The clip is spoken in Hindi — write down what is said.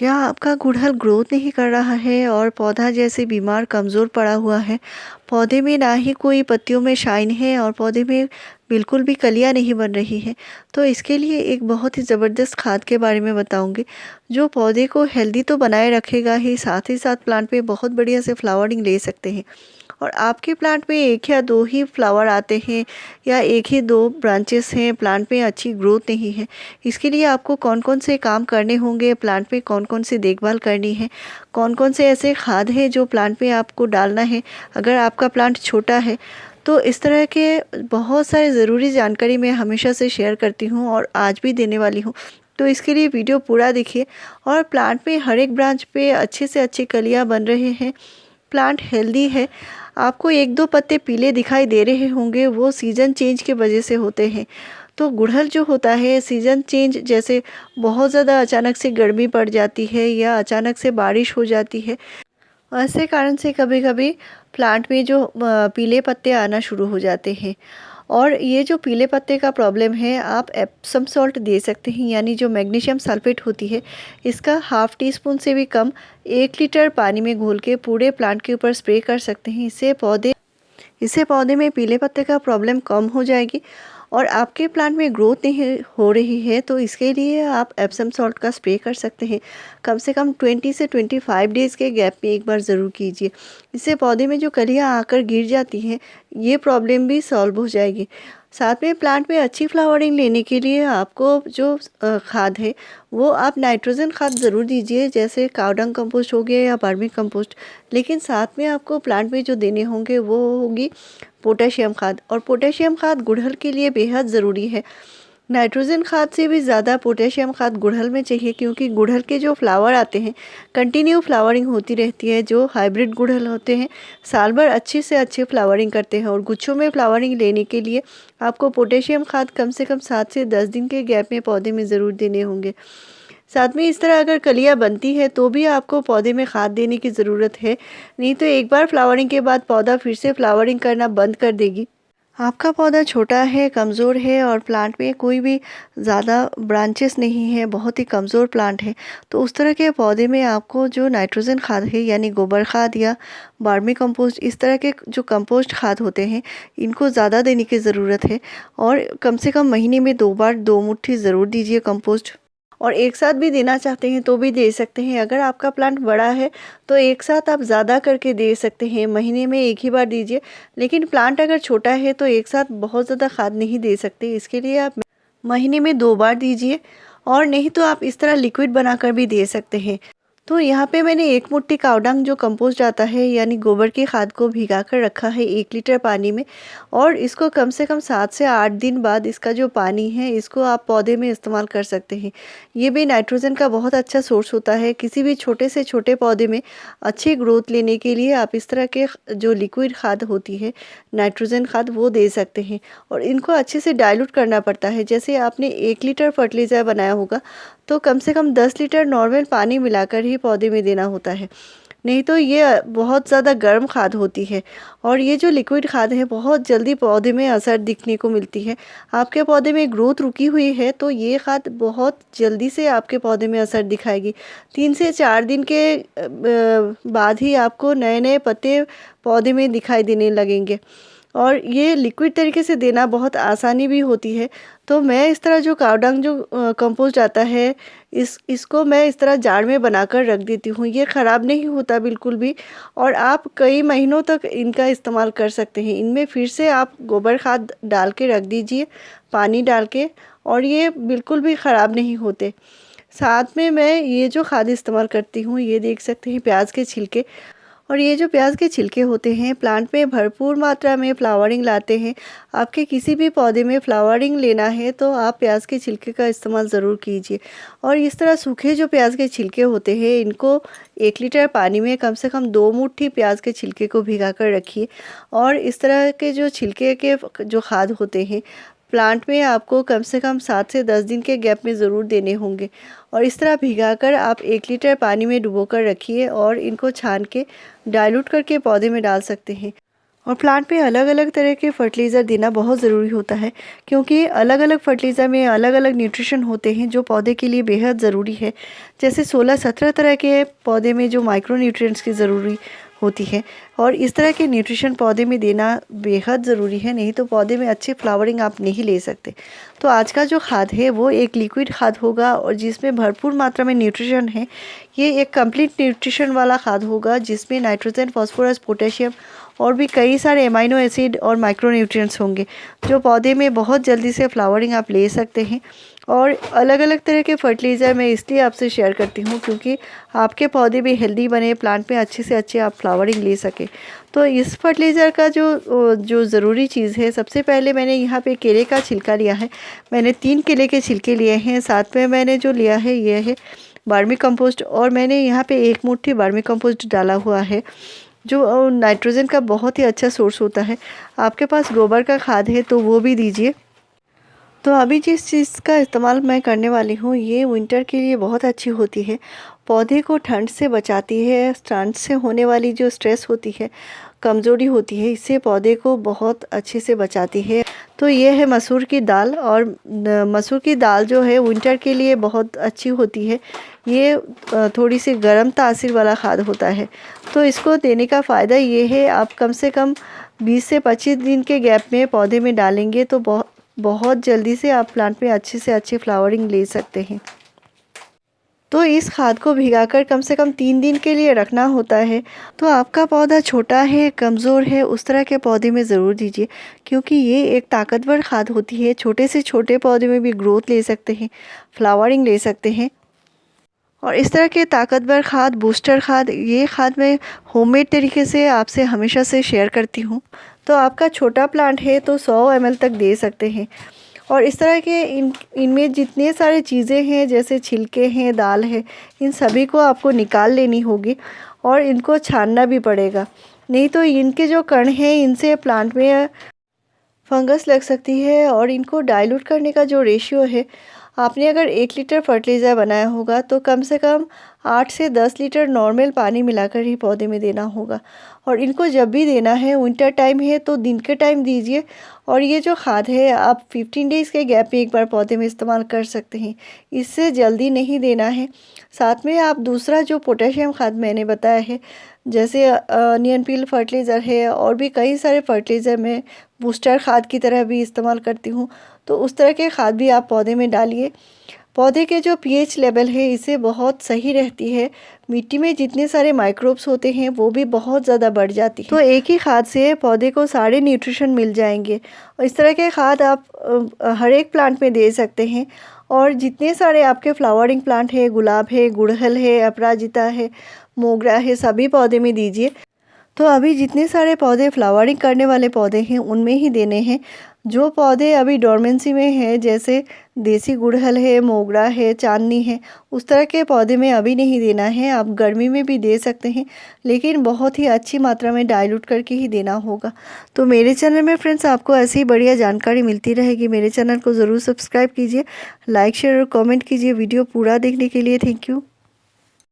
क्या आपका गुड़हल ग्रोथ नहीं कर रहा है और पौधा जैसे बीमार कमज़ोर पड़ा हुआ है? पौधे में ना ही कोई पत्तियों में शाइन है और पौधे में बिल्कुल भी कलियां नहीं बन रही है। तो इसके लिए एक बहुत ही ज़बरदस्त खाद के बारे में बताऊंगी, जो पौधे को हेल्दी तो बनाए रखेगा ही साथ प्लांट पे बहुत बढ़िया से फ्लावरिंग ले सकते हैं। और आपके प्लांट में एक या दो ही फ्लावर आते हैं या एक ही दो ब्रांचेस हैं, प्लांट में अच्छी ग्रोथ नहीं है। इसके लिए आपको कौन कौन से काम करने होंगे, प्लांट पे कौन कौन सी देखभाल करनी है, कौन कौन से ऐसे खाद हैं जो प्लांट में आपको डालना है अगर आपका प्लांट छोटा है। तो इस तरह के बहुत सारे ज़रूरी जानकारी मैं हमेशा से शेयर करती हूँ और आज भी देने वाली हूँ। तो इसके लिए वीडियो पूरा देखिए। और प्लांट में हर एक ब्रांच पे अच्छे से अच्छी कलियाँ बन रहे हैं, प्लांट हेल्दी है। आपको एक दो पत्ते पीले दिखाई दे रहे होंगे, वो सीज़न चेंज की वजह से होते हैं। तो गुड़हल जो होता है सीज़न चेंज, जैसे बहुत ज़्यादा अचानक से गर्मी पड़ जाती है या अचानक से बारिश हो जाती है, ऐसे कारण से कभी कभी प्लांट में जो पीले पत्ते आना शुरू हो जाते हैं। और ये जो पीले पत्ते का प्रॉब्लम है, आप एप्सम सॉल्ट दे सकते हैं, यानी जो मैग्नीशियम सल्फेट होती है, इसका हाफ टी स्पून से भी कम 1 लीटर पानी में घोल के पूरे प्लांट के ऊपर स्प्रे कर सकते हैं। इससे पौधे में पीले पत्ते का प्रॉब्लम कम हो जाएगी। और आपके प्लांट में ग्रोथ नहीं हो रही है तो इसके लिए आप एप्सम सॉल्ट का स्प्रे कर सकते हैं। कम से कम 20 से 25 डेज़ के गैप में एक बार ज़रूर कीजिए। इससे पौधे में जो कलियां आकर गिर जाती हैं, ये प्रॉब्लम भी सॉल्व हो जाएगी। साथ में प्लांट में अच्छी फ्लावरिंग लेने के लिए आपको जो खाद है, वो आप नाइट्रोजन खाद ज़रूर दीजिए, जैसे कावडंग कंपोस्ट हो गया या वर्मी कंपोस्ट। लेकिन साथ में आपको प्लांट में जो देने होंगे वो होगी पोटेशियम खाद। और पोटेशियम खाद गुड़हल के लिए बेहद ज़रूरी है। नाइट्रोजन खाद से भी ज़्यादा पोटेशियम खाद गुड़हल में चाहिए, क्योंकि गुड़हल के जो फ्लावर आते हैं कंटिन्यू फ्लावरिंग होती रहती है। जो हाइब्रिड गुड़हल होते हैं साल भर अच्छी से अच्छी फ्लावरिंग करते हैं। और गुच्छों में फ्लावरिंग लेने के लिए आपको पोटेशियम खाद कम से कम 7 से 10 दिन के गैप में पौधे में ज़रूर देने होंगे। साथ में इस तरह अगर कलियां बनती है तो भी आपको पौधे में खाद देने की ज़रूरत है, नहीं तो एक बार फ्लावरिंग के बाद पौधा फिर से फ्लावरिंग करना बंद कर देगी। आपका पौधा छोटा है, कमज़ोर है और प्लांट में कोई भी ज़्यादा ब्रांचेस नहीं है, बहुत ही कमज़ोर प्लांट है, तो उस तरह के पौधे में आपको जो नाइट्रोजन खाद है, यानी गोबर खाद या वर्मी कंपोस्ट, इस तरह के जो कंपोस्ट खाद होते हैं, इनको ज़्यादा देने की ज़रूरत है। और कम से कम महीने में 2 बार 2 मुट्ठी ज़रूर दीजिए कंपोस्ट। और एक साथ भी देना चाहते हैं तो भी दे सकते हैं। अगर आपका प्लांट बड़ा है तो एक साथ आप ज़्यादा करके दे सकते हैं, महीने में एक ही बार दीजिए। लेकिन प्लांट अगर छोटा है तो एक साथ बहुत ज़्यादा खाद नहीं दे सकते, इसके लिए आप महीने में 2 बार दीजिए। और नहीं तो आप इस तरह लिक्विड बनाकर भी दे सकते हैं। तो यहाँ पे मैंने 1 मुट्ठी कावडंग जो कंपोस्ट आता है, यानी गोबर की खाद को भिगा कर रखा है 1 लीटर पानी में। और इसको कम से कम 7 से 8 दिन बाद इसका जो पानी है इसको आप पौधे में इस्तेमाल कर सकते हैं। ये भी नाइट्रोजन का बहुत अच्छा सोर्स होता है। किसी भी छोटे से छोटे पौधे में अच्छी ग्रोथ लेने के लिए आप इस तरह के जो लिक्विड खाद होती है, नाइट्रोजन खाद, वो दे सकते हैं। और इनको अच्छे से डाइल्यूट करना पड़ता है। जैसे आपने 1 लीटर फर्टिलाइज़र बनाया होगा तो कम से कम 10 लीटर नॉर्मल पानी मिलाकर ही पौधे में देना होता है, नहीं तो ये बहुत ज़्यादा गर्म खाद होती है। और ये जो लिक्विड खाद है बहुत जल्दी पौधे में असर दिखने को मिलती है। आपके पौधे में ग्रोथ रुकी हुई है तो ये खाद बहुत जल्दी से आपके पौधे में असर दिखाएगी। 3 से 4 दिन के बाद ही आपको नए नए पत्ते पौधे में दिखाई देने लगेंगे। और ये लिक्विड तरीके से देना बहुत आसानी भी होती है। तो मैं इस तरह जो कावडंग जो कंपोस्ट आता है, इसको मैं इस तरह जार में बनाकर रख देती हूँ। ये ख़राब नहीं होता बिल्कुल भी, और आप कई महीनों तक इनका इस्तेमाल कर सकते हैं। इनमें फिर से आप गोबर खाद डाल के रख दीजिए, पानी डाल के, और ये बिल्कुल भी ख़राब नहीं होते। साथ में मैं ये जो खाद इस्तेमाल करती हूँ, ये देख सकते हैं प्याज के छिलके। और ये जो प्याज के छिलके होते हैं प्लांट में भरपूर मात्रा में फ्लावरिंग लाते हैं। आपके किसी भी पौधे में फ्लावरिंग लेना है तो आप प्याज के छिलके का इस्तेमाल ज़रूर कीजिए। और इस तरह सूखे जो प्याज के छिलके होते हैं, इनको 1 लीटर पानी में कम से कम 2 मुट्ठी प्याज के छिलके को भिगा कर रखिए। और इस तरह के जो छिलके के जो खाद होते हैं प्लांट में आपको कम से कम 7 से 10 दिन के गैप में ज़रूर देने होंगे। और इस तरह भिगाकर आप 1 लीटर पानी में डुबोकर रखिए और इनको छान के डाइल्यूट करके पौधे में डाल सकते हैं। और प्लांट में अलग अलग तरह के फर्टिलाइज़र देना बहुत ज़रूरी होता है, क्योंकि अलग अलग फर्टिलाइज़र में अलग अलग न्यूट्रिशन होते हैं जो पौधे के लिए बेहद ज़रूरी है। जैसे 16-17 तरह के पौधे में जो माइक्रो न्यूट्रिएंट्स की ज़रूरी होती है, और इस तरह के न्यूट्रिशन पौधे में देना बेहद ज़रूरी है, नहीं तो पौधे में अच्छी फ्लावरिंग आप नहीं ले सकते। तो आज का जो खाद है वो एक लिक्विड खाद होगा और जिसमें भरपूर मात्रा में न्यूट्रिशन है। ये एक कंप्लीट न्यूट्रिशन वाला खाद होगा जिसमें नाइट्रोजन, फास्फोरस, पोटेशियम और भी कई सारे एमाइनो एसिड और माइक्रो न्यूट्रिएंट्स होंगे जो पौधे में बहुत जल्दी से फ्लावरिंग आप ले सकते हैं। और अलग अलग तरह के फर्टिलाइज़र मैं इसलिए आपसे शेयर करती हूँ क्योंकि आपके पौधे भी हेल्दी बने, प्लांट में अच्छे से अच्छे आप फ्लावरिंग ले सकें। तो इस फर्टिलाइज़र का जो ज़रूरी चीज़ है, सबसे पहले मैंने यहाँ पे केले का छिलका लिया है। मैंने 3 केले के छिलके लिए हैं। साथ में मैंने जो लिया है ये है वर्मी कंपोस्ट, और मैंने यहाँ पे 1 मुट्ठी वर्मी कंपोस्ट डाला हुआ है जो नाइट्रोजन का बहुत ही अच्छा सोर्स होता है। आपके पास गोबर का खाद है तो वो भी दीजिए। तो अभी जिस चीज़ का इस्तेमाल मैं करने वाली हूँ ये विंटर के लिए बहुत अच्छी होती है। पौधे को ठंड से बचाती है, ठंड से होने वाली जो स्ट्रेस होती है, कमज़ोरी होती है, इससे पौधे को बहुत अच्छे से बचाती है। तो ये है मसूर की दाल, और मसूर की दाल जो है विंटर के लिए बहुत अच्छी होती है। ये थोड़ी सी गर्म तासीर वाला खाद होता है। तो इसको देने का फ़ायदा ये है, आप कम से कम 20 से 25 दिन के गैप में पौधे में डालेंगे तो बहुत जल्दी से आप प्लांट में अच्छे से अच्छी फ्लावरिंग ले सकते हैं। तो इस खाद को भिगाकर कम से कम 3 दिन के लिए रखना होता है। तो आपका पौधा छोटा है, कमज़ोर है, उस तरह के पौधे में ज़रूर दीजिए, क्योंकि ये एक ताकतवर खाद होती है। छोटे से छोटे पौधे में भी ग्रोथ ले सकते हैं, फ्लावरिंग ले सकते हैं। और इस तरह के ताकतवर खाद, बूस्टर खाद, ये खाद मैं होममेड तरीके से आपसे हमेशा से शेयर करती हूँ। तो आपका छोटा प्लांट है तो 100 ml तक दे सकते हैं। और इस तरह के इनमें जितने सारे चीज़ें हैं, जैसे छिलके हैं, दाल है, इन सभी को आपको निकाल लेनी होगी और इनको छानना भी पड़ेगा, नहीं तो इनके जो कण हैं इनसे प्लांट में फंगस लग सकती है। और इनको डाइल्यूट करने का जो रेशियो है, आपने अगर 1 लीटर फर्टिलाइज़र बनाया होगा तो कम से कम 8 से 10 लीटर नॉर्मल पानी मिलाकर ही पौधे में देना होगा। और इनको जब भी देना है, विंटर टाइम है तो दिन के टाइम दीजिए। और ये जो खाद है आप 15 डेज़ के गैप में एक बार पौधे में इस्तेमाल कर सकते हैं, इससे जल्दी नहीं देना है। साथ में आप दूसरा जो पोटेशियम खाद मैंने बताया है, जैसे अनियन पील फर्टिलाइज़र है, और भी कई सारे फर्टिलाइज़र मैं बूस्टर खाद की तरह भी इस्तेमाल करती हूँ। तो उस तरह के खाद भी आप पौधे में डालिए। पौधे के जो पीएच लेवल है इससे बहुत सही रहती है। मिट्टी में जितने सारे माइक्रोब्स होते हैं वो भी बहुत ज़्यादा बढ़ जाती है। तो एक ही खाद से पौधे को सारे न्यूट्रिशन मिल जाएंगे। और इस तरह के खाद आप हर एक प्लांट में दे सकते हैं। और जितने सारे आपके फ्लावरिंग प्लांट है, गुलाब है, गुड़हल है, अपराजिता है, मोगरा है, सभी पौधे में दीजिए। तो अभी जितने सारे पौधे फ्लावरिंग करने वाले पौधे हैं उनमें ही देने हैं। जो पौधे अभी डोरमेंसी में हैं, जैसे देसी गुड़हल है, मोगरा है, चांदनी है, उस तरह के पौधे में अभी नहीं देना है। आप गर्मी में भी दे सकते हैं, लेकिन बहुत ही अच्छी मात्रा में डाइल्यूट करके ही देना होगा। तो मेरे चैनल में फ्रेंड्स आपको ऐसी ही बढ़िया जानकारी मिलती रहेगी। मेरे चैनल को ज़रूर सब्सक्राइब कीजिए, लाइक, शेयर और कमेंट कीजिए। वीडियो पूरा देखने के लिए थैंक यू।